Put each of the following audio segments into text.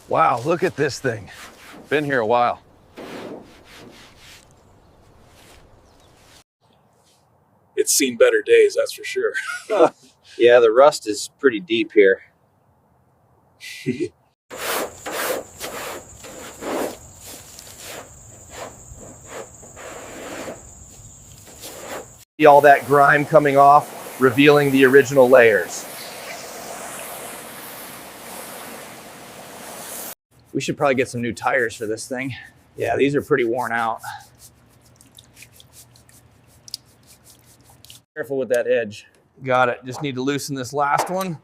Wow, look at this thing. Been here a while. It's seen better days, that's for sure. Yeah, the rust is pretty deep here. See all that grime coming off, revealing the original layers. We should probably get some new tires for this thing. Yeah, these are pretty worn out. Careful with that edge. Got it. Just need to loosen this last one.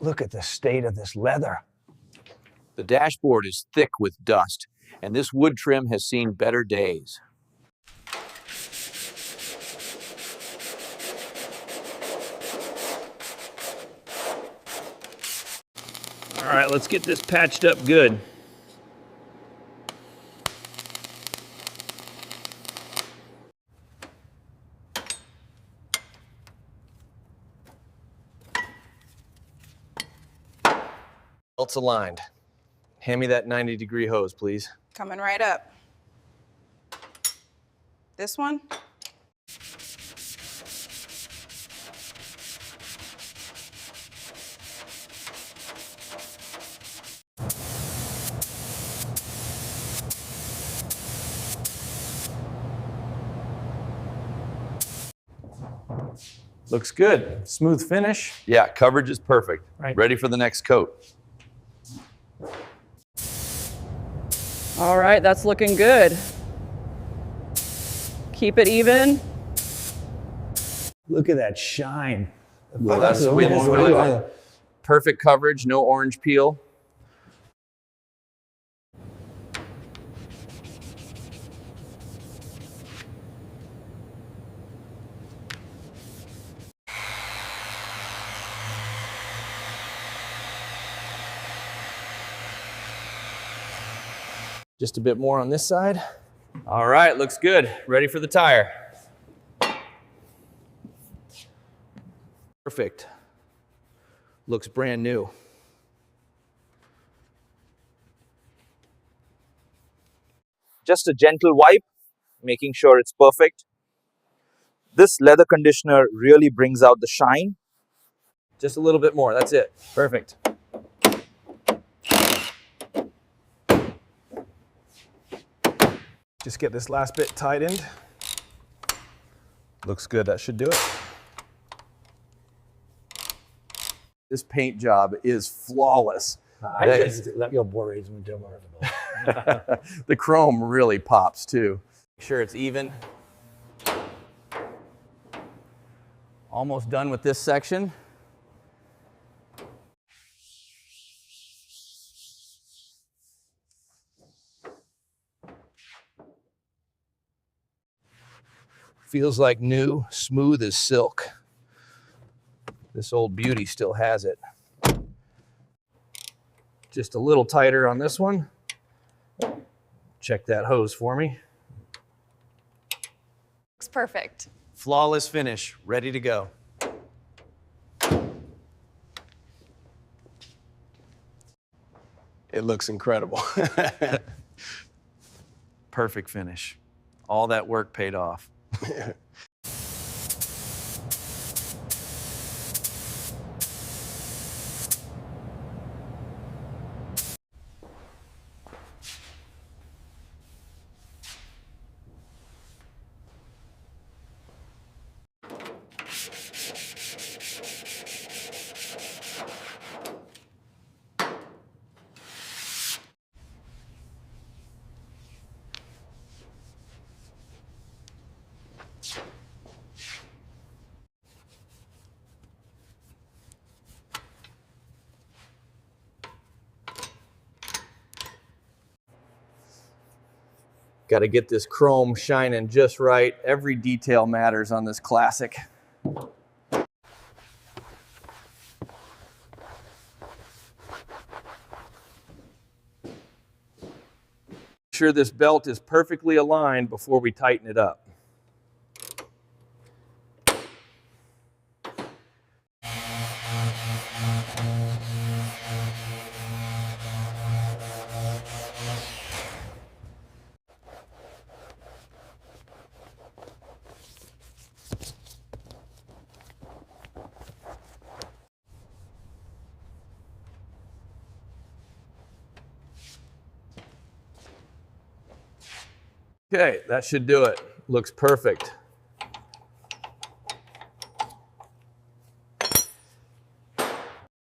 Look at the state of this leather. The dashboard is thick with dust, and this wood trim has seen better days. All right, let's get this patched up good. Belts aligned. Hand me that 90-degree hose, please. Coming right up. This one? Looks good. Smooth finish. Yeah, coverage is perfect. Right. Ready for the next coat. All right, that's looking good. Keep it even. Look at that shine. Well, that's the way this is. Perfect coverage, no orange peel. Just a bit more on this side. All right, looks good. Ready for the tire. Perfect. Looks brand new. Just a gentle wipe, making sure it's perfect. This leather conditioner really brings out the shine. Just a little bit more. That's it. Perfect. Just get this last bit tightened. Looks good. That should do it. This paint job is flawless. The chrome really pops too. Make sure it's even. Almost done with this section. Feels like new, smooth as silk. This old beauty still has it. Just a little tighter on this one. Check that hose for me. Looks perfect. Flawless finish, ready to go. It looks incredible. Perfect finish. All that work paid off. Got to get this chrome shining just right. Every detail matters on this classic. Make sure this belt is perfectly aligned before we tighten it up. Okay, that should do it. Looks perfect.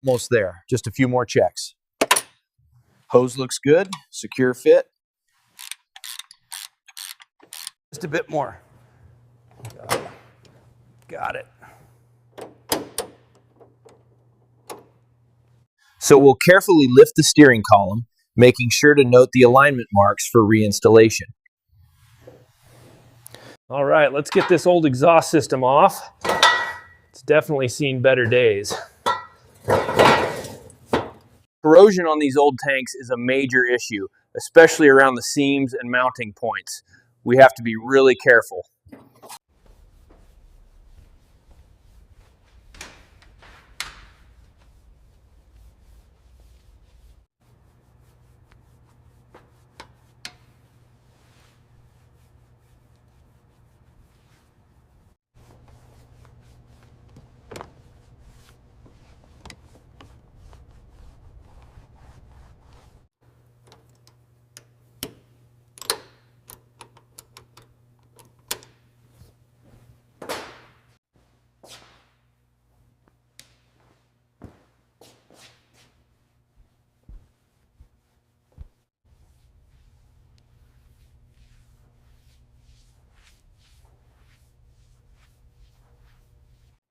Almost there. Just a few more checks. Hose looks good. Secure fit. Just a bit more. Got it. So we'll carefully lift the steering column, making sure to note the alignment marks for reinstallation. All right, let's get this old exhaust system off. It's definitely seen better days. Corrosion on these old tanks is a major issue, especially around the seams and mounting points. We have to be really careful.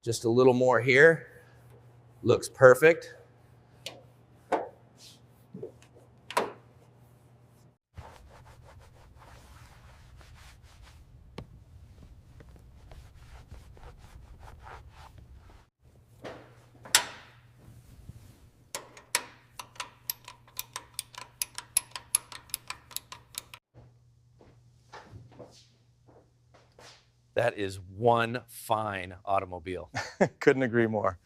Just a little more here. Looks perfect. That is one fine automobile. Couldn't agree more.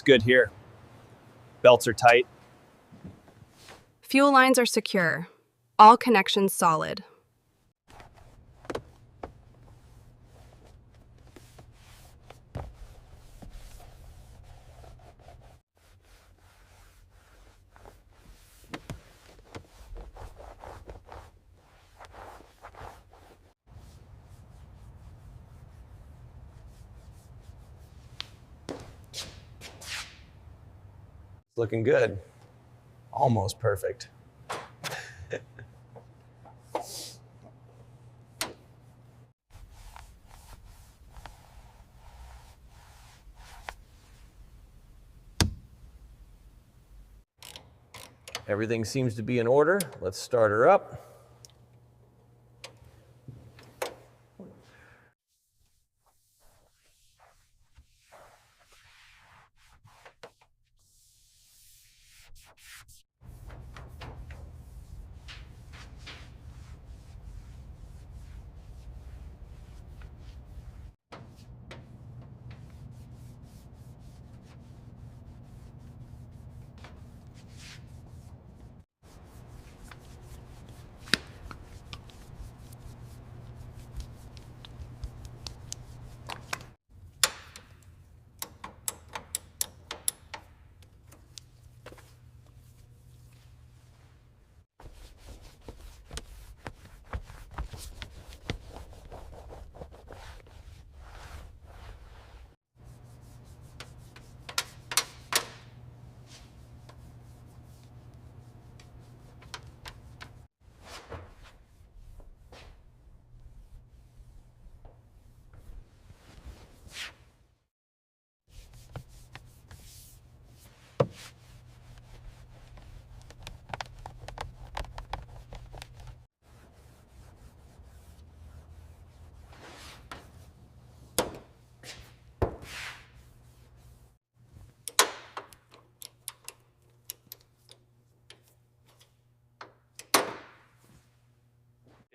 Looks good here. Belts are tight. Fuel lines are secure. All connections solid. It's looking good. Almost perfect. Everything seems to be in order. Let's start her up.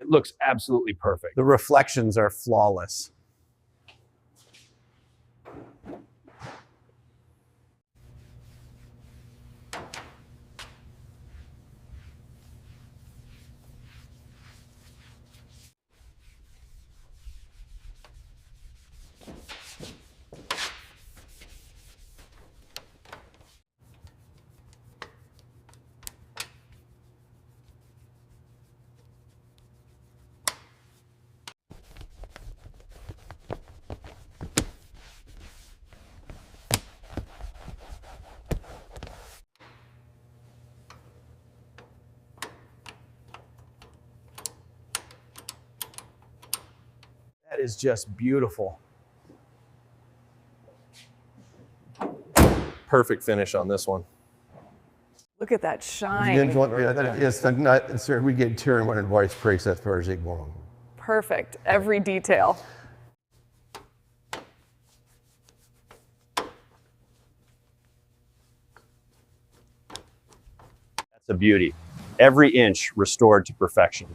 It looks absolutely perfect. The reflections are flawless. That is just beautiful. Perfect finish on this one. Look at that shine. Yes, we get tearing when it white breaks as far as it goes. Perfect. Every detail. That's a beauty. Every inch restored to perfection.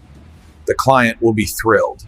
The client will be thrilled.